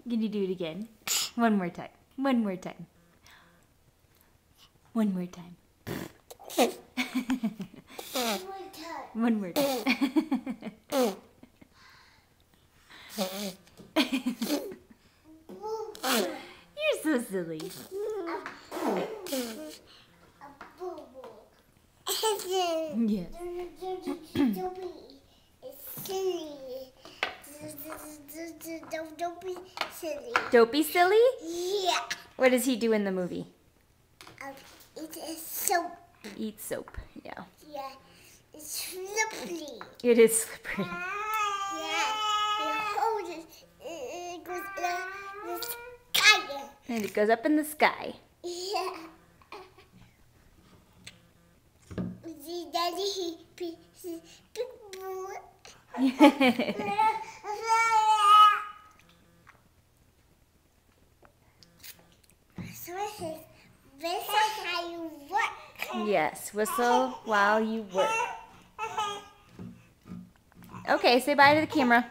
Can you do it again? One more time. One more time. One more time. One more time. You're so silly. Yes. Don't be silly. Dopey silly? Yeah. What does he do in the movie? It is soap. Eat soap. Yeah. Yeah. It's slippery. It is slippery. Yeah. You hold it. It goes in the sky. And it goes up in the sky. Yeah. See, Daddy, he big boy. Whistle how you work. Yes, whistle while you work. Okay, say bye to the camera.